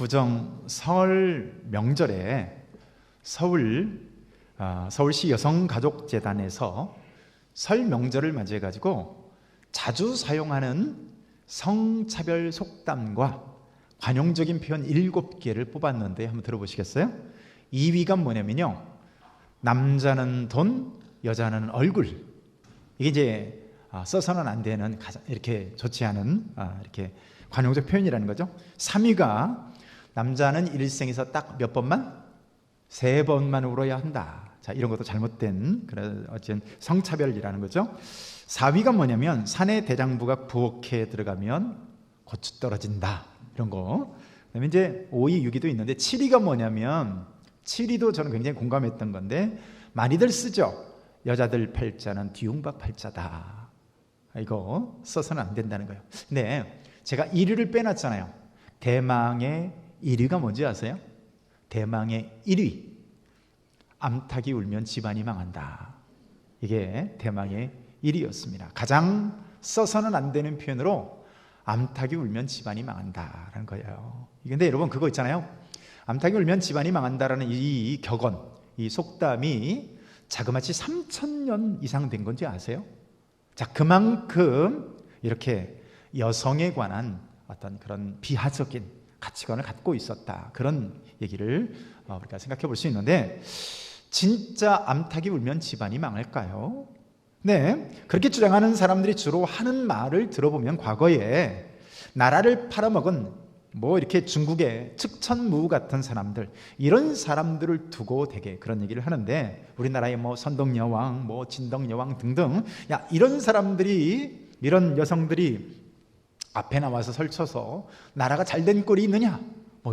구정 설 명절에 서울시 여성가족재단에서 설 명절을 맞이해 가지고 자주 사용하는 성차별 속담과 관용적인 표현 7개를 뽑았는데 한번 들어보시겠어요? 2위가 뭐냐면요, 남자는 돈, 여자는 얼굴. 이게 이제 써서는 안 되는 이렇게 좋지 않은 이렇게 관용적 표현이라는 거죠. 3위가 남자는 일생에서 딱 몇 번만? 3번만 울어야 한다. 자, 이런 것도 잘못된 그런 어쨌든 성차별이라는 거죠. 4위가 뭐냐면 사내 대장부가 부엌에 들어가면 고추 떨어진다. 이런 거. 그다음에 이제 5위, 6위도 있는데 7위가 뭐냐면 7위도 저는 굉장히 공감했던 건데 많이들 쓰죠. 여자들 팔자는 뒤움박 팔자다. 이거 써서는 안 된다는 거예요. 근데 제가 1위를 빼놨잖아요. 대망의 1위가 뭔지 아세요? 대망의 1위. 암탉이 울면 집안이 망한다. 이게 대망의 1위였습니다. 가장 써서는 안 되는 표현으로 암탉이 울면 집안이 망한다라는 거예요. 근데 여러분 그거 있잖아요. 암탉이 울면 집안이 망한다라는 이 격언, 이 속담이 자그마치 3,000년 이상 된 건지 아세요? 자, 그만큼 이렇게 여성에 관한 어떤 그런 비하적인 가치관을 갖고 있었다. 그런 얘기를 우리가 생각해 볼 수 있는데, 진짜 암탉이 울면 집안이 망할까요? 네, 그렇게 주장하는 사람들이 주로 하는 말을 들어보면 과거에 나라를 팔아먹은 이렇게 중국의 측천무 같은 사람들, 이런 사람들을 두고 되게 그런 얘기를 하는데, 우리나라의 선덕여왕, 진덕여왕 등등, 야, 이런 사람들이, 이런 여성들이 앞에 나와서 설쳐서 나라가 잘된 꼴이 있느냐?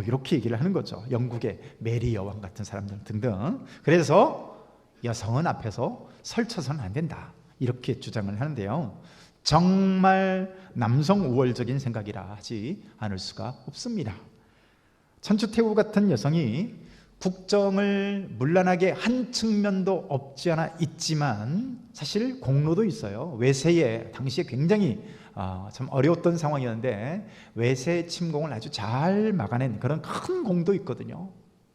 이렇게 얘기를 하는 거죠. 영국의 메리 여왕 같은 사람들 등등. 그래서 여성은 앞에서 설쳐서는 안 된다. 이렇게 주장을 하는데요. 정말 남성 우월적인 생각이라 하지 않을 수가 없습니다. 천추태후 같은 여성이 국정을 문란하게 한 측면도 없지 않아 있지만 사실 공로도 있어요. 외세에 당시에 굉장히 참 어려웠던 상황이었는데 외세 침공을 아주 잘 막아낸 그런 큰 공도 있거든요.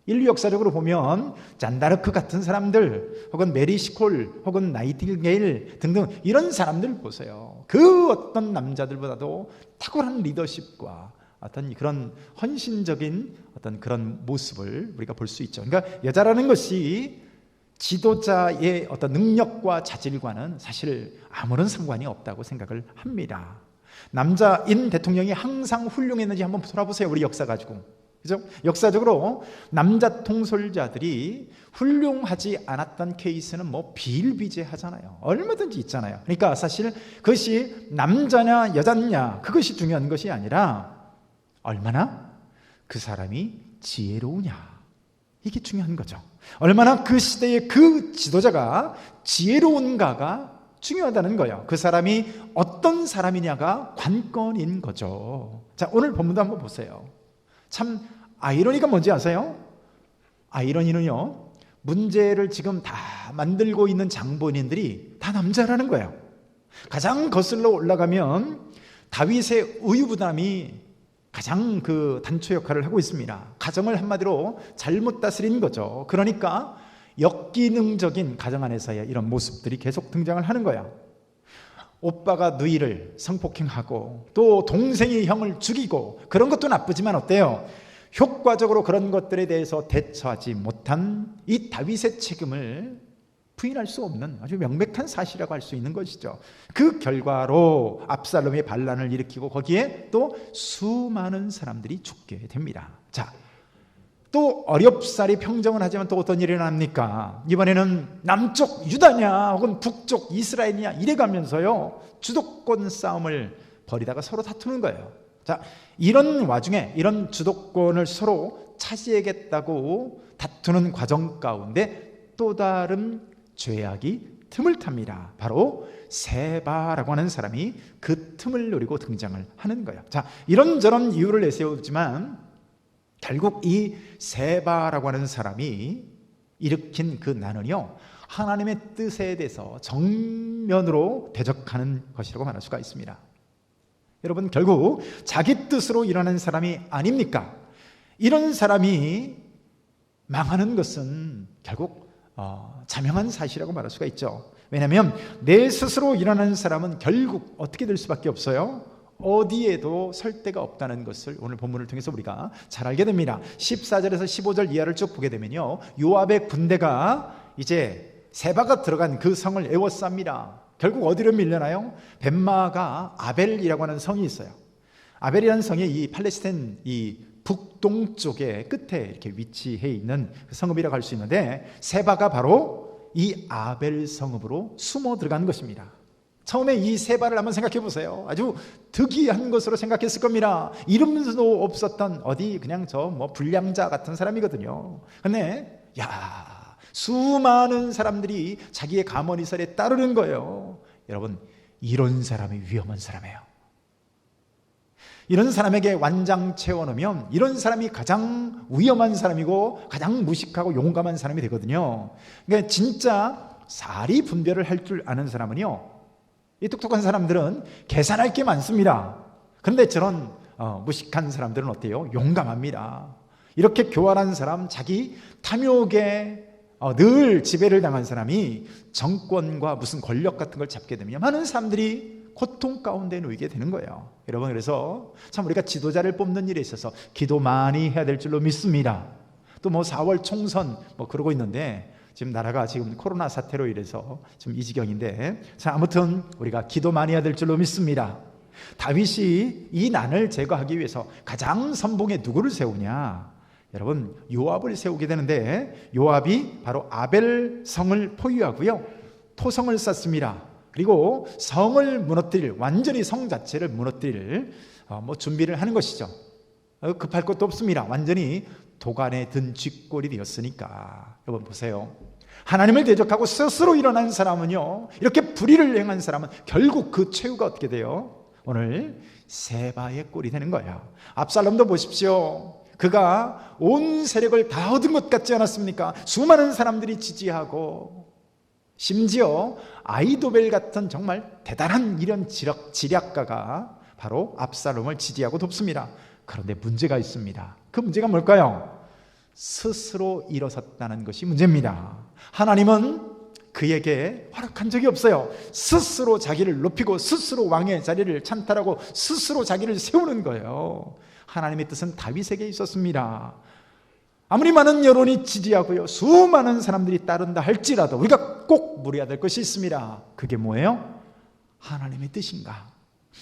인류 역사적으로 보면 잔다르크 같은 사람들, 혹은 메리 시콜, 혹은 나이팅게일 등등 이런 사람들 보세요. 그 어떤 남자들보다도 탁월한 리더십과 어떤 그런 헌신적인 어떤 그런 모습을 우리가 볼 수 있죠. 그러니까 여자라는 것이 지도자의 어떤 능력과 자질과는 사실 아무런 상관이 없다고 생각을 합니다. 남자인 대통령이 항상 훌륭했는지 한번 돌아보세요. 우리 역사 가지고. 그죠? 역사적으로 남자 통솔자들이 훌륭하지 않았던 케이스는 비일비재하잖아요. 얼마든지 있잖아요. 그러니까 사실 그것이 남자냐 여자냐 그것이 중요한 것이 아니라 얼마나 그 사람이 지혜로우냐, 이게 중요한 거죠. 얼마나 그 시대의 그 지도자가 지혜로운가가 중요하다는 거예요. 그 사람이 어떤 사람이냐가 관건인 거죠. 자, 오늘 본문도 한번 보세요. 참 아이러니가 뭔지 아세요? 아이러니는요, 문제를 지금 다 만들고 있는 장본인들이 다 남자라는 거예요. 가장 거슬러 올라가면 다윗의 의유부담이 가장 그 단초 역할을 하고 있습니다. 가정을 한마디로 잘못 다스린 거죠. 그러니까 역기능적인 가정 안에서의 이런 모습들이 계속 등장을 하는 거예요. 오빠가 누이를 성폭행하고 또 동생이 형을 죽이고, 그런 것도 나쁘지만 어때요? 효과적으로 그런 것들에 대해서 대처하지 못한 이 다윗의 책임을 부인할 수 없는 아주 명백한 사실이라고 할 수 있는 것이죠. 그 결과로 압살롬의 반란을 일으키고 거기에 또 수많은 사람들이 죽게 됩니다. 자, 또 어렵사리 평정을 하지만 또 어떤 일이 일어납니까? 이번에는 남쪽 유다냐 혹은 북쪽 이스라엘이냐 이래가면서요, 주도권 싸움을 벌이다가 서로 다투는 거예요. 자, 이런 와중에 이런 주도권을 서로 차지하겠다고 다투는 과정 가운데 또 다른 죄악이 틈을 탑니다. 바로 세바라고 하는 사람이 그 틈을 노리고 등장을 하는 거예요. 자, 이런저런 이유를 내세우지만 결국 이 세바라고 하는 사람이 일으킨 그 난은요, 하나님의 뜻에 대해서 정면으로 대적하는 것이라고 말할 수가 있습니다. 여러분, 결국 자기 뜻으로 일어나는 사람이 아닙니까? 이런 사람이 망하는 것은 결국 자명한 사실이라고 말할 수가 있죠. 왜냐하면 내 스스로 일어나는 사람은 결국 어떻게 될 수밖에 없어요? 어디에도 설 데가 없다는 것을 오늘 본문을 통해서 우리가 잘 알게 됩니다. 14절에서 15절 이하를 쭉 보게 되면요, 요압의 군대가 이제 세바가 들어간 그 성을 에워쌉니다. 결국 어디로 밀려나요? 벳마가 아벨이라고 하는 성이 있어요. 아벨이라는 성이 이 팔레스타인 이 북동쪽의 끝에 이렇게 위치해 있는 그 성읍이라고 할 수 있는데, 세바가 바로 이 아벨 성읍으로 숨어 들어간 것입니다. 처음에 이 세바를 한번 생각해 보세요. 아주 특이한 것으로 생각했을 겁니다. 이름도 없었던 어디 그냥 저 불량자 같은 사람이거든요. 근데 수많은 사람들이 자기의 가모니설에 따르는 거예요. 여러분, 이런 사람이 위험한 사람이에요. 이런 사람에게 완장 채워놓으면 이런 사람이 가장 위험한 사람이고 가장 무식하고 용감한 사람이 되거든요. 그러니까 진짜 사리 분별을 할 줄 아는 사람은요, 이 똑똑한 사람들은 계산할 게 많습니다. 그런데 저런 무식한 사람들은 어때요? 용감합니다. 이렇게 교활한 사람, 자기 탐욕에 늘 지배를 당한 사람이 정권과 무슨 권력 같은 걸 잡게 되면 많은 사람들이 고통 가운데 놓이게 되는 거예요. 여러분, 그래서 참 우리가 지도자를 뽑는 일에 있어서 기도 많이 해야 될 줄로 믿습니다. 또 4월 총선 그러고 있는데 지금 나라가 지금 코로나 사태로 인해서 좀 이 지경인데, 자, 아무튼 우리가 기도 많이 해야 될 줄로 믿습니다. 다윗이 이 난을 제거하기 위해서 가장 선봉에 누구를 세우냐? 여러분, 요압을 세우게 되는데, 요압이 바로 아벨 성을 포위하고요, 토성을 쌓습니다. 그리고 성을 무너뜨릴, 완전히 성 자체를 무너뜨릴 준비를 하는 것이죠. 급할 것도 없습니다. 완전히 도간에 든 쥐꼴이 되었으니까. 여러분 보세요. 하나님을 대적하고 스스로 일어난 사람은요, 이렇게 불의를 행한 사람은 결국 그 최후가 어떻게 돼요? 오늘 세바의 꼴이 되는 거예요. 압살롬도 보십시오. 그가 온 세력을 다 얻은 것 같지 않았습니까? 수많은 사람들이 지지하고, 심지어 아이도벨 같은 정말 대단한 이런 지략가가 바로 압살롬을 지지하고 돕습니다. 그런데 문제가 있습니다. 그 문제가 뭘까요? 스스로 일어섰다는 것이 문제입니다. 하나님은 그에게 허락한 적이 없어요. 스스로 자기를 높이고 스스로 왕의 자리를 찬탈하고 스스로 자기를 세우는 거예요. 하나님의 뜻은 다윗에게 있었습니다. 아무리 많은 여론이 지지하고요, 수많은 사람들이 따른다 할지라도 우리가 꼭 물어야 될 것이 있습니다. 그게 뭐예요? 하나님의 뜻인가?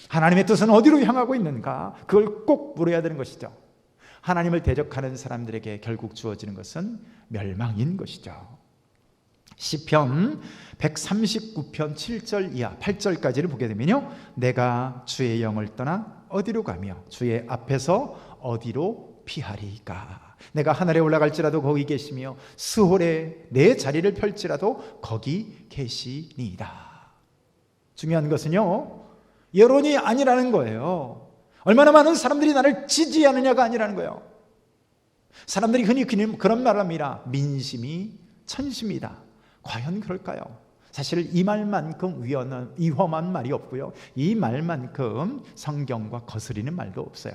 하나님의 뜻은 어디로 향하고 있는가? 그걸 꼭 물어야 되는 것이죠. 하나님을 대적하는 사람들에게 결국 주어지는 것은 멸망인 것이죠. 시편 139편 7절 이하 8절까지를 보게 되면요, 내가 주의 영을 떠나 어디로 가며 주의 앞에서 어디로 피하리까? 내가 하늘에 올라갈지라도 거기 계시며 스홀에 내 자리를 펼지라도 거기 계시니이다. 중요한 것은요, 여론이 아니라는 거예요. 얼마나 많은 사람들이 나를 지지하느냐가 아니라는 거예요. 사람들이 흔히 그런 말을 합니다. 민심이 천심이다. 과연 그럴까요? 사실 이 말만큼 위험한 말이 없고요, 이 말만큼 성경과 거스리는 말도 없어요.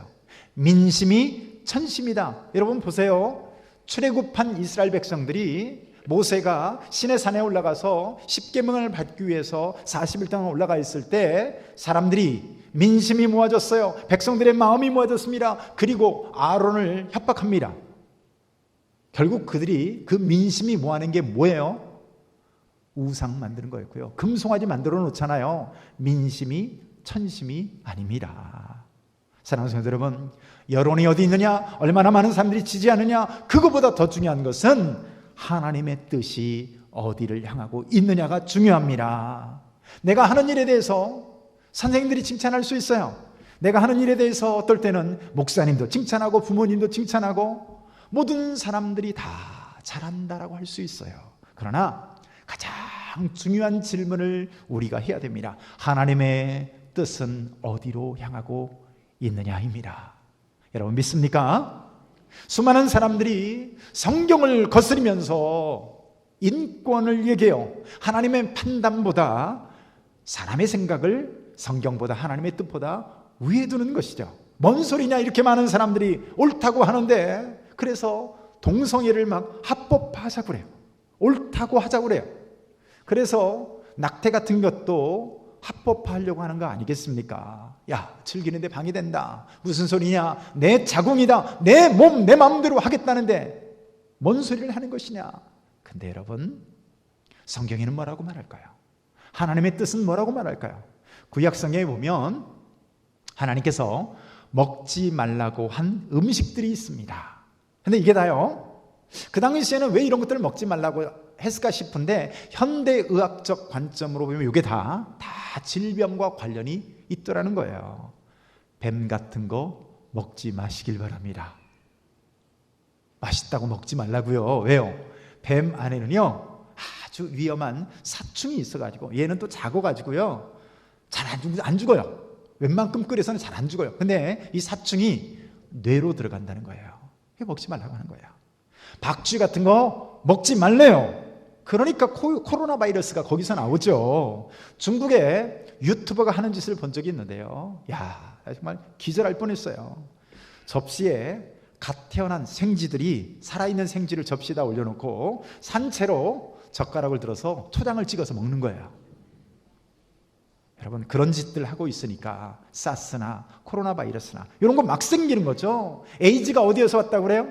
민심이 천심이다. 여러분 보세요. 출애굽한 이스라엘 백성들이 모세가 시내산에 올라가서 10계명을 받기 위해서 40일 동안 올라가 있을 때 사람들이 민심이 모아졌어요. 백성들의 마음이 모아졌습니다. 그리고 아론을 협박합니다. 결국 그들이 그 민심이 모아낸 게 뭐예요? 우상 만드는 거였고요, 금송아지 만들어 놓잖아요. 민심이 천심이 아닙니다. 사랑하는 성도 여러분, 여론이 어디 있느냐, 얼마나 많은 사람들이 지지하느냐, 그거보다 더 중요한 것은 하나님의 뜻이 어디를 향하고 있느냐가 중요합니다. 내가 하는 일에 대해서 선생님들이 칭찬할 수 있어요. 내가 하는 일에 대해서 어떨 때는 목사님도 칭찬하고 부모님도 칭찬하고 모든 사람들이 다 잘한다라고 할 수 있어요. 그러나 가장 중요한 질문을 우리가 해야 됩니다. 하나님의 뜻은 어디로 향하고 있느냐입니다. 여러분 믿습니까? 수많은 사람들이 성경을 거스리면서 인권을 얘기해요. 하나님의 판단보다 사람의 생각을 성경보다 하나님의 뜻보다 위에 두는 것이죠. 뭔 소리냐, 이렇게 많은 사람들이 옳다고 하는데 그래서 동성애를 막 합법화하자고 그래요. 옳다고 하자고 그래요. 그래서 낙태 같은 것도 합법화하려고 하는 거 아니겠습니까? 야, 즐기는데 방해된다. 무슨 소리냐? 내 자궁이다. 내 몸, 내 마음대로 하겠다는데 뭔 소리를 하는 것이냐? 근데 여러분, 성경에는 뭐라고 말할까요? 하나님의 뜻은 뭐라고 말할까요? 구약성경에 보면 하나님께서 먹지 말라고 한 음식들이 있습니다. 근데 이게 다요, 그 당시에는 왜 이런 것들을 먹지 말라고 했을까 싶은데 현대의학적 관점으로 보면 이게 다 질병과 관련이 있더라는 거예요. 뱀 같은 거 먹지 마시길 바랍니다. 맛있다고 먹지 말라고요. 왜요? 뱀 안에는요 아주 위험한 사충이 있어가지고, 얘는 또 작아가지고요 잘 안 죽어요. 웬만큼 끓여서는 잘 안 죽어요. 근데 이 사충이 뇌로 들어간다는 거예요. 이게 먹지 말라고 하는 거예요. 박쥐 같은 거 먹지 말래요. 그러니까 코로나 바이러스가 거기서 나오죠. 중국에 유튜버가 하는 짓을 본 적이 있는데요, 야, 정말 기절할 뻔했어요. 접시에 갓 태어난 생쥐들이, 살아있는 생쥐를 접시에다 올려놓고 산채로 젓가락을 들어서 초장을 찍어서 먹는 거예요. 여러분, 그런 짓들 하고 있으니까 사스나 코로나 바이러스나 이런 거 막 생기는 거죠. 에이즈가 어디에서 왔다고 그래요?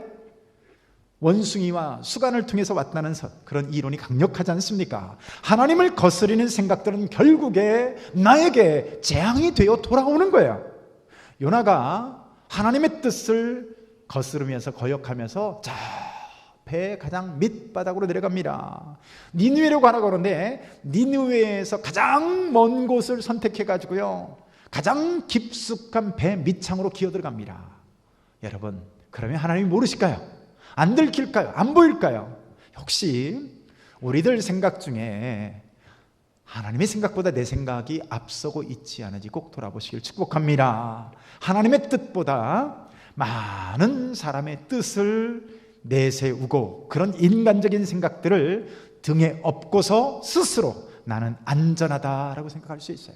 원숭이와 수간을 통해서 왔다는 그런 이론이 강력하지 않습니까? 하나님을 거스리는 생각들은 결국에 나에게 재앙이 되어 돌아오는 거예요. 요나가 하나님의 뜻을 거스르면서 거역하면서 저 배 가장 밑바닥으로 내려갑니다. 니느웨로 가라고 그러는데 니느웨에서 가장 먼 곳을 선택해가지고요 가장 깊숙한 배 밑창으로 기어들어갑니다. 여러분, 그러면 하나님이 모르실까요? 안 들킬까요? 안 보일까요? 혹시 우리들 생각 중에 하나님의 생각보다 내 생각이 앞서고 있지 않은지 꼭 돌아보시길 축복합니다. 하나님의 뜻보다 많은 사람의 뜻을 내세우고 그런 인간적인 생각들을 등에 업고서 스스로 나는 안전하다라고 생각할 수 있어요.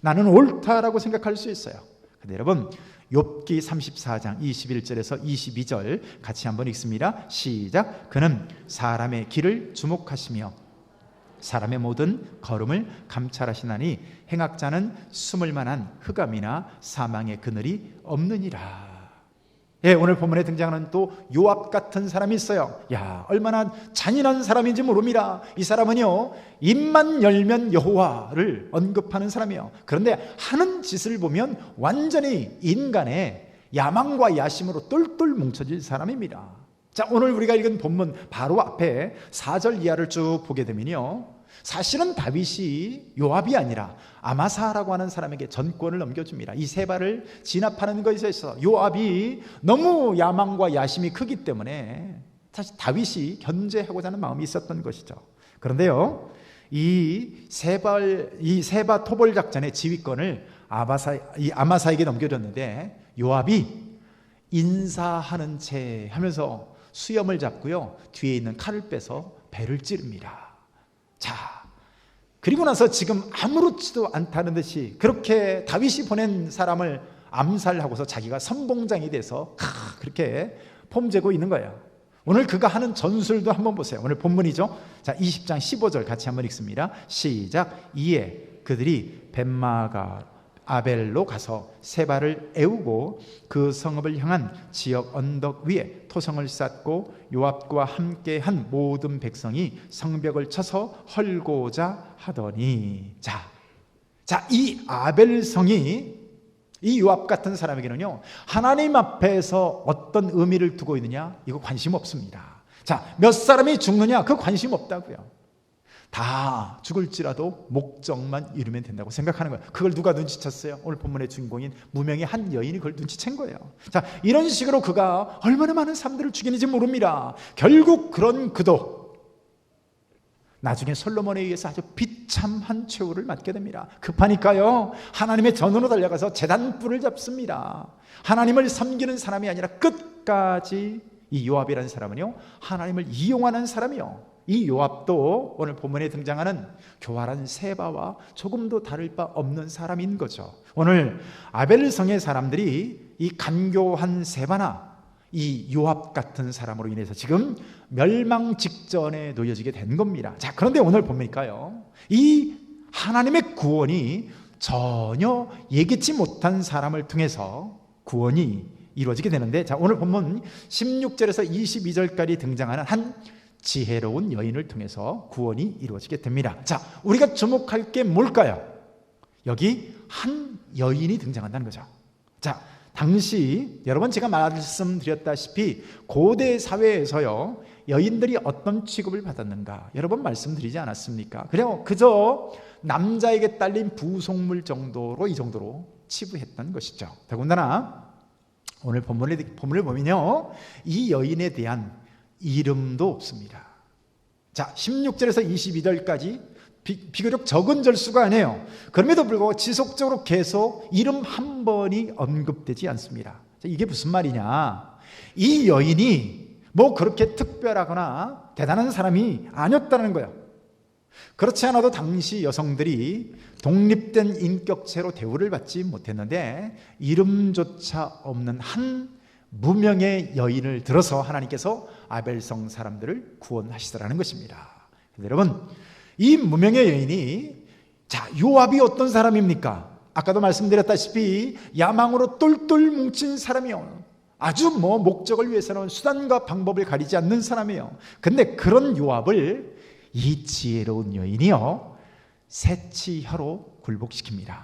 나는 옳다라고 생각할 수 있어요. 근데 여러분, 욥기 34장 21절에서 22절 같이 한번 읽습니다. 시작. 그는 사람의 길을 주목하시며 사람의 모든 걸음을 감찰하시나니 행악자는 숨을 만한 흑암이나 사망의 그늘이 없느니라. 예, 오늘 본문에 등장하는 또 요압 같은 사람이 있어요. 야, 얼마나 잔인한 사람인지 모릅니다. 이 사람은요 입만 열면 여호와를 언급하는 사람이에요. 그런데 하는 짓을 보면 완전히 인간의 야망과 야심으로 똘똘 뭉쳐진 사람입니다. 자, 오늘 우리가 읽은 본문 바로 앞에 4절 이하를 쭉 보게 되면요, 사실은 다윗이 요압이 아니라 아마사라고 하는 사람에게 전권을 넘겨줍니다. 이 세바를 진압하는 것에 있어서 요압이 너무 야망과 야심이 크기 때문에 사실 다윗이 견제하고자 하는 마음이 있었던 것이죠. 그런데요, 이 세바 토벌 작전의 지휘권을 아마사에게 넘겨줬는데 요압이 인사하는 채 하면서 수염을 잡고요 뒤에 있는 칼을 빼서 배를 찌릅니다. 자, 그리고 나서 지금 아무렇지도 않다는 듯이 그렇게 다윗이 보낸 사람을 암살하고서 자기가 선봉장이 돼서 그렇게 폼재고 있는 거예요. 오늘 그가 하는 전술도 한번 보세요. 오늘 본문이죠. 자, 20장 15절 같이 한번 읽습니다. 시작. 이에 그들이 벳마가 아벨로 가서 세바를 애우고 그 성읍을 향한 지역 언덕 위에 토성을 쌓고 요압과 함께한 모든 백성이 성벽을 쳐서 헐고자 하더니, 자, 이 아벨성이 이 요압 같은 사람에게는요 하나님 앞에서 어떤 의미를 두고 있느냐, 이거 관심 없습니다. 자, 몇 사람이 죽느냐, 그 관심 없다고요. 다 죽을지라도 목적만 이루면 된다고 생각하는 거예요. 그걸 누가 눈치챘어요? 오늘 본문의 주인공인 무명의 한 여인이 그걸 눈치챈 거예요. 자, 이런 식으로 그가 얼마나 많은 사람들을 죽이는지 모릅니다. 결국 그런 그도 나중에 솔로몬에 의해서 아주 비참한 최후를 맞게 됩니다. 급하니까요 하나님의 전으로 달려가서 제단불을 잡습니다. 하나님을 섬기는 사람이 아니라 끝까지 이 요압이라는 사람은요 하나님을 이용하는 사람이요, 이 요압도 오늘 본문에 등장하는 교활한 세바와 조금도 다를 바 없는 사람인 거죠. 오늘 아벨성의 사람들이 이 간교한 세바나 이 요압 같은 사람으로 인해서 지금 멸망 직전에 놓여지게 된 겁니다. 자, 그런데 오늘 보니까요, 이 하나님의 구원이 전혀 예기치 못한 사람을 통해서 구원이 이루어지게 되는데, 자, 오늘 본문 16절에서 22절까지 등장하는 한 지혜로운 여인을 통해서 구원이 이루어지게 됩니다. 자, 우리가 주목할 게 뭘까요? 여기 한 여인이 등장한다는 거죠. 자, 당시 여러분 제가 말씀드렸다시피 고대 사회에서요, 여인들이 어떤 취급을 받았는가 여러분 말씀드리지 않았습니까? 그냥 그저 남자에게 딸린 부속물 정도로, 이 정도로 치부했던 것이죠. 더군다나 오늘 본문을 보면요, 이 여인에 대한 이름도 없습니다. 자, 16절에서 22절까지 비교적 적은 절수가 아니에요. 그럼에도 불구하고 지속적으로 계속 이름 한 번이 언급되지 않습니다. 자, 이게 무슨 말이냐, 이 여인이 뭐 그렇게 특별하거나 대단한 사람이 아니었다는 거예요. 그렇지 않아도 당시 여성들이 독립된 인격체로 대우를 받지 못했는데, 이름조차 없는 한 무명의 여인을 들어서 하나님께서 아벨성 사람들을 구원하시더라는 것입니다. 여러분, 이 무명의 여인이, 자, 요압이 어떤 사람입니까? 아까도 말씀드렸다시피 야망으로 똘똘 뭉친 사람이요, 아주 뭐 목적을 위해서는 수단과 방법을 가리지 않는 사람이에요. 근데 그런 요압을 이 지혜로운 여인이요, 새치혀로 굴복시킵니다.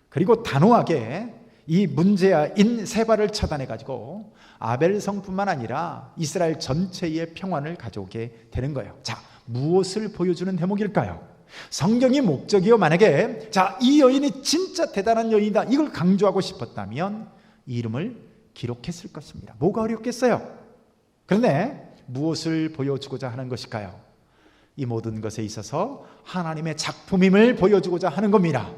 그리고 단호하게 이 문제아인 세바를 처단해가지고 아벨성뿐만 아니라 이스라엘 전체의 평안을 가져오게 되는 거예요. 자, 무엇을 보여주는 대목일까요? 성경이 목적이요, 만약에 자, 이 여인이 진짜 대단한 여인이다, 이걸 강조하고 싶었다면 이름을 기록했을 것입니다. 뭐가 어렵겠어요? 그런데 무엇을 보여주고자 하는 것일까요? 이 모든 것에 있어서 하나님의 작품임을 보여주고자 하는 겁니다.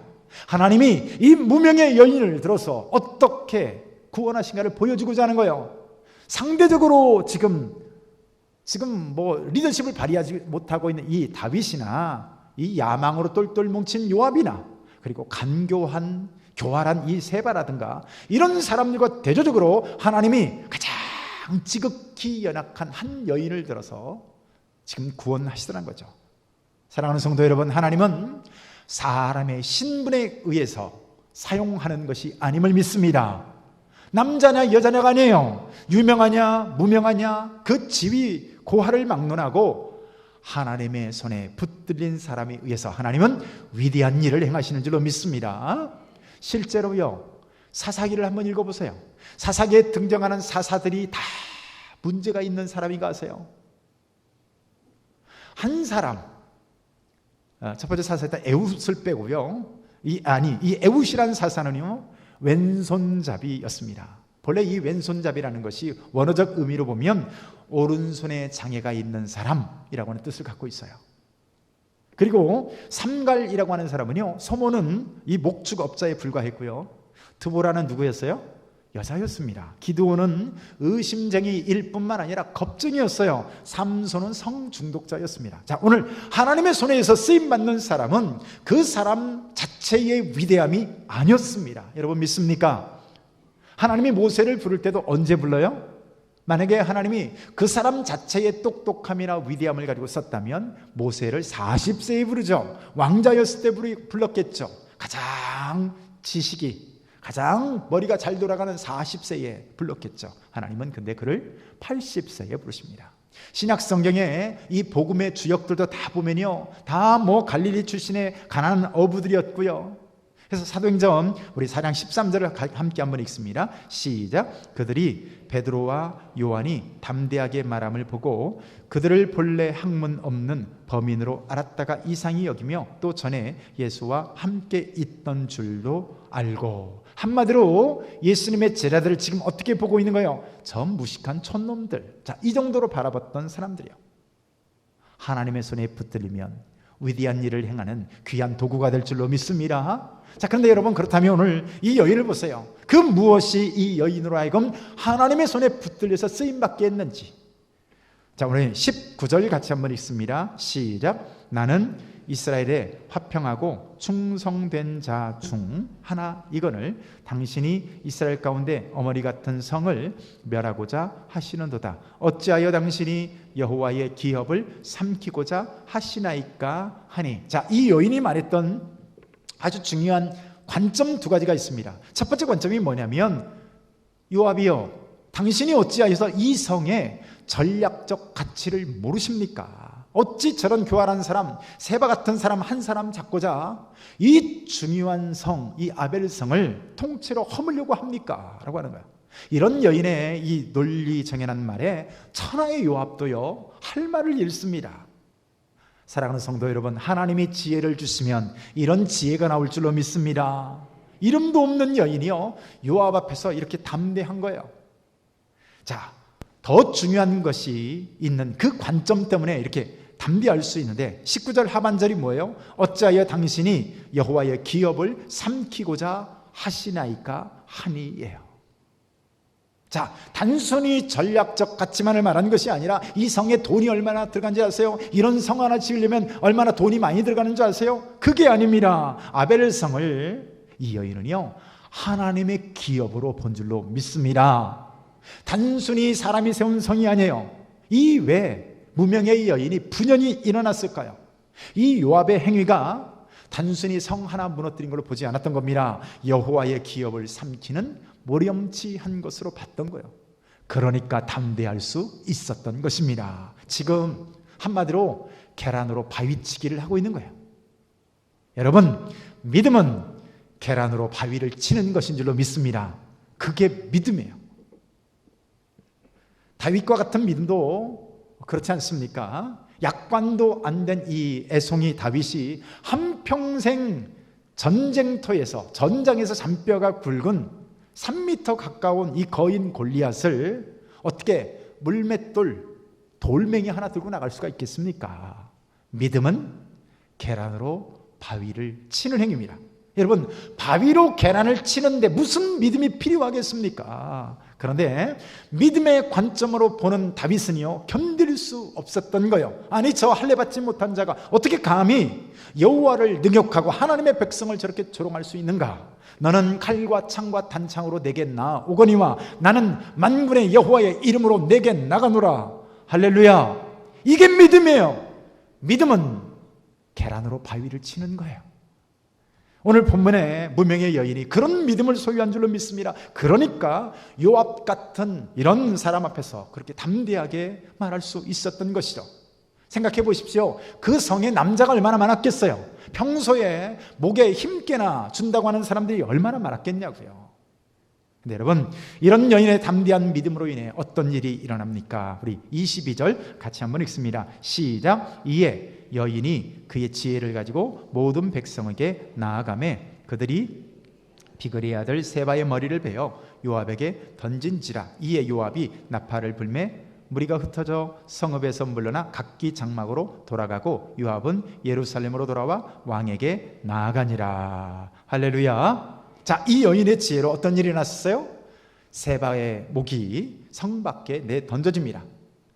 하나님이 이 무명의 여인을 들어서 어떻게 구원하신가를 보여주고자 하는 거예요. 상대적으로 지금 뭐 리더십을 발휘하지 못하고 있는 이 다윗이나 이 야망으로 똘똘 뭉친 요압이나, 그리고 교활한 이 세바라든가 이런 사람들과 대조적으로 하나님이 가장 지극히 연약한 한 여인을 들어서 지금 구원하시더란 거죠. 사랑하는 성도 여러분, 하나님은 사람의 신분에 의해서 사용하는 것이 아님을 믿습니다. 남자냐 여자냐가 아니에요. 유명하냐 무명하냐 그 지위 고하를 막론하고 하나님의 손에 붙들린 사람에 의해서 하나님은 위대한 일을 행하시는 줄로 믿습니다. 실제로요, 사사기를 한번 읽어보세요. 사사기에 등장하는 사사들이 다 문제가 있는 사람인가 아세요? 한 사람, 첫 번째 사사였던 에훗을 빼고요, 이 에훗이라는 사사는요, 왼손잡이였습니다. 본래 이 왼손잡이라는 것이 원어적 의미로 보면 오른손에 장애가 있는 사람이라고 하는 뜻을 갖고 있어요. 그리고 삼갈이라고 하는 사람은요, 소모는 이 목축업자에 불과했고요, 드보라는 누구였어요? 여자였습니다. 기드온은 의심쟁이일 뿐만 아니라 겁쟁이였어요. 삼손은 성중독자였습니다. 자, 오늘 하나님의 손에 의해서 쓰임받는 사람은 그 사람 자체의 위대함이 아니었습니다. 여러분 믿습니까? 하나님이 모세를 부를 때도 언제 불러요? 만약에 하나님이 그 사람 자체의 똑똑함이나 위대함을 가지고 썼다면 모세를 40세에 부르죠. 왕자였을 때 불렀겠죠. 가장 지식이, 가장 머리가 잘 돌아가는 40세에 불렀겠죠. 하나님은 근데 그를 80세에 부르십니다. 신약 성경에 이 복음의 주역들도 다 보면요, 다 뭐 갈릴리 출신의 가난한 어부들이었고요. 그래서 사도행전 우리 4장 13절을 함께 한번 읽습니다. 시작. 그들이 베드로와 요한이 담대하게 말함을 보고 그들을 본래 학문 없는 범인으로 알았다가 이상히 여기며 또 전에 예수와 함께 있던 줄로 알고. 한마디로 예수님의 제자들을 지금 어떻게 보고 있는 거예요? 저 무식한 촌놈들. 자, 이 정도로 바라봤던 사람들이요. 하나님의 손에 붙들리면 위대한 일을 행하는 귀한 도구가 될 줄로 믿습니다. 자, 그런데 여러분, 그렇다면 오늘 이 여인을 보세요. 그 무엇이 이 여인으로 하여금 하나님의 손에 붙들려서 쓰임받게 했는지. 자, 오늘 19절 같이 한번 읽습니다. 시작. 나는 이스라엘에 화평하고 충성된 자 중 하나 이거늘 당신이 이스라엘 가운데 어머니 같은 성을 멸하고자 하시는도다. 어찌하여 당신이 여호와의 기업을 삼키고자 하시나이까 하니. 자, 이 여인이 말했던 아주 중요한 관점 두 가지가 있습니다. 첫 번째 관점이 뭐냐면, 요압이여, 당신이 어찌하여서 이 성의 전략적 가치를 모르십니까? 어찌 저런 교활한 사람, 세바 같은 사람 한 사람 잡고자 이 중요한 성, 이 아벨성을 통째로 허물려고 합니까? 라고 하는 거야. 이런 여인의 이 논리정연한 말에 천하의 요압도요 할 말을 잃습니다. 사랑하는 성도 여러분, 하나님이 지혜를 주시면 이런 지혜가 나올 줄로 믿습니다. 이름도 없는 여인이요 요압 앞에서 이렇게 담대한 거예요. 자, 더 중요한 것이 있는 그 관점 때문에 이렇게 담대할 수 있는데, 19절 하반절이 뭐예요? 어찌하여 당신이 여호와의 기업을 삼키고자 하시나이까 하니예요. 자, 단순히 전략적 가치만을 말하는 것이 아니라 이 성에 돈이 얼마나 들어간지 아세요? 이런 성 하나 지으려면 얼마나 돈이 많이 들어가는 줄 아세요? 그게 아닙니다. 아벨성을 이 여인은요 하나님의 기업으로 본 줄로 믿습니다. 단순히 사람이 세운 성이 아니에요. 이 왜 무명의 여인이 분연히 일어났을까요? 이 요압의 행위가 단순히 성 하나 무너뜨린 걸로 보지 않았던 겁니다. 여호와의 기업을 삼키는 모렴치한 것으로 봤던 거예요. 그러니까 담대할 수 있었던 것입니다. 지금 한마디로 계란으로 바위치기를 하고 있는 거예요. 여러분, 믿음은 계란으로 바위를 치는 것인 줄로 믿습니다. 그게 믿음이에요. 다윗과 같은 믿음도 그렇지 않습니까? 약관도 안 된 이 애송이 다윗이 한평생 전쟁터에서, 전장에서 잔뼈가 굵은 3m 가까운 이 거인 골리앗을 어떻게 물맷돌, 돌멩이 하나 들고 나갈 수가 있겠습니까? 믿음은 계란으로 바위를 치는 행위입니다. 여러분, 바위로 계란을 치는데 무슨 믿음이 필요하겠습니까? 그런데 믿음의 관점으로 보는 다윗은요 견딜 수 없었던 거예요. 아니, 저 할례받지 못한 자가 어떻게 감히 여호와를 능욕하고 하나님의 백성을 저렇게 조롱할 수 있는가? 너는 칼과 창과 단창으로 내게 나오거니와 나는 만군의 여호와의 이름으로 내게 나가노라. 할렐루야. 이게 믿음이에요. 믿음은 계란으로 바위를 치는 거예요. 오늘 본문의 무명의 여인이 그런 믿음을 소유한 줄로 믿습니다. 그러니까 요압 같은 이런 사람 앞에서 그렇게 담대하게 말할 수 있었던 것이죠. 생각해 보십시오. 그 성에 남자가 얼마나 많았겠어요. 평소에 목에 힘께나 준다고 하는 사람들이 얼마나 많았겠냐고요. 근데 여러분, 이런 여인의 담대한 믿음으로 인해 어떤 일이 일어납니까? 우리 22절 같이 한번 읽습니다. 시작. 이에 여인이 그의 지혜를 가지고 모든 백성에게 나아가매 그들이 비그리의 아들 세바의 머리를 베어 요압에게 던진지라. 이에 요압이 나팔을 불매 무리가 흩어져 성읍에서 물러나 각기 장막으로 돌아가고 요압은 예루살렘으로 돌아와 왕에게 나아가니라. 할렐루야. 자, 이 여인의 지혜로 어떤 일이 났었어요? 세바의 목이 성 밖에 내 던져집니다.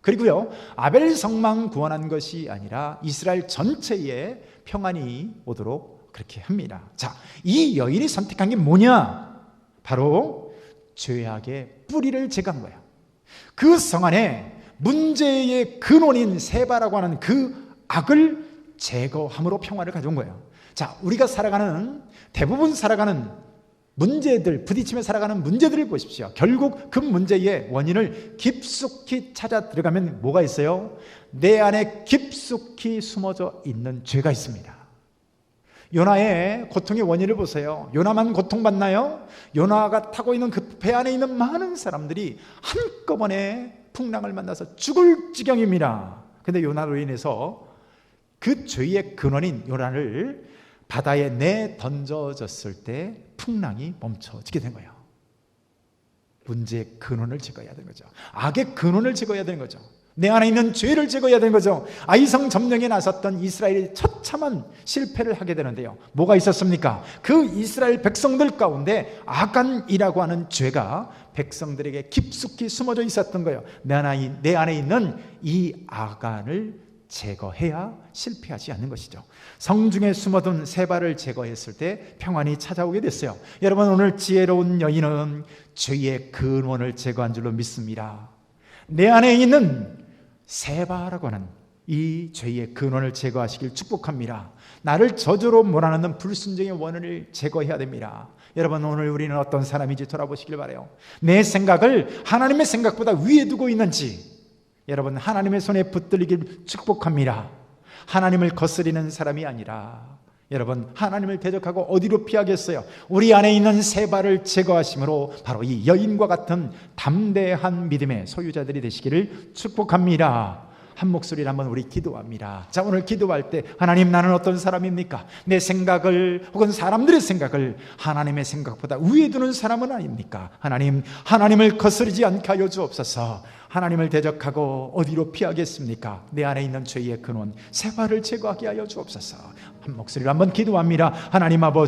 그리고요, 아벨 성만 구원한 것이 아니라 이스라엘 전체에 평안이 오도록 그렇게 합니다. 자, 이 여인이 선택한 게 뭐냐? 바로 죄악의 뿌리를 제거한 거야. 그 성 안에 문제의 근원인 세바라고 하는 그 악을 제거함으로 평화를 가져온 거예요. 자, 우리가 대부분 살아가는 문제들, 부딪히며 살아가는 문제들을 보십시오. 결국 그 문제의 원인을 깊숙이 찾아 들어가면 뭐가 있어요? 내 안에 깊숙이 숨어져 있는 죄가 있습니다. 요나의 고통의 원인을 보세요. 요나만 고통받나요? 요나가 타고 있는 그 배 안에 있는 많은 사람들이 한꺼번에 풍랑을 만나서 죽을 지경입니다. 그런데 요나로 인해서 그 죄의 근원인 요나를 바다에 내던져졌을 때 풍랑이 멈춰지게 된 거예요. 문제의 근원을 제거해야 되는 거죠. 악의 근원을 제거해야 되는 거죠. 내 안에 있는 죄를 제거해야 되는 거죠. 아이성 점령에 나섰던 이스라엘이 처참한 실패를 하게 되는데요. 뭐가 있었습니까? 그 이스라엘 백성들 가운데 아간이라고 하는 죄가 백성들에게 깊숙이 숨어져 있었던 거예요. 내 안에 있는 이 아간을 제거해야 실패하지 않는 것이죠. 성중에 숨어둔 세바를 제거했을 때 평안이 찾아오게 됐어요. 여러분, 오늘 지혜로운 여인은 죄의 근원을 제거한 줄로 믿습니다. 내 안에 있는 세바라고 하는 이 죄의 근원을 제거하시길 축복합니다. 나를 저주로 몰아넣는 불순종의 원인을 제거해야 됩니다. 여러분, 오늘 우리는 어떤 사람인지 돌아보시길 바라요. 내 생각을 하나님의 생각보다 위에 두고 있는지, 여러분, 하나님의 손에 붙들리길 축복합니다. 하나님을 거스리는 사람이 아니라, 여러분, 하나님을 대적하고 어디로 피하겠어요? 우리 안에 있는 세바를 제거하심으로 바로 이 여인과 같은 담대한 믿음의 소유자들이 되시기를 축복합니다. 한 목소리로 한번 우리 기도합니다. 자, 오늘 기도할 때 하나님, 나는 어떤 사람입니까? 내 생각을 혹은 사람들의 생각을 하나님의 생각보다 위에 두는 사람은 아닙니까? 하나님, 하나님을 거스르지 않게 하여 주옵소서. 하나님을 대적하고 어디로 피하겠습니까? 내 안에 있는 죄의 근원 세바를 제거하게 하여 주옵소서. 한 목소리로 한번 기도합니다. 하나님 아버지,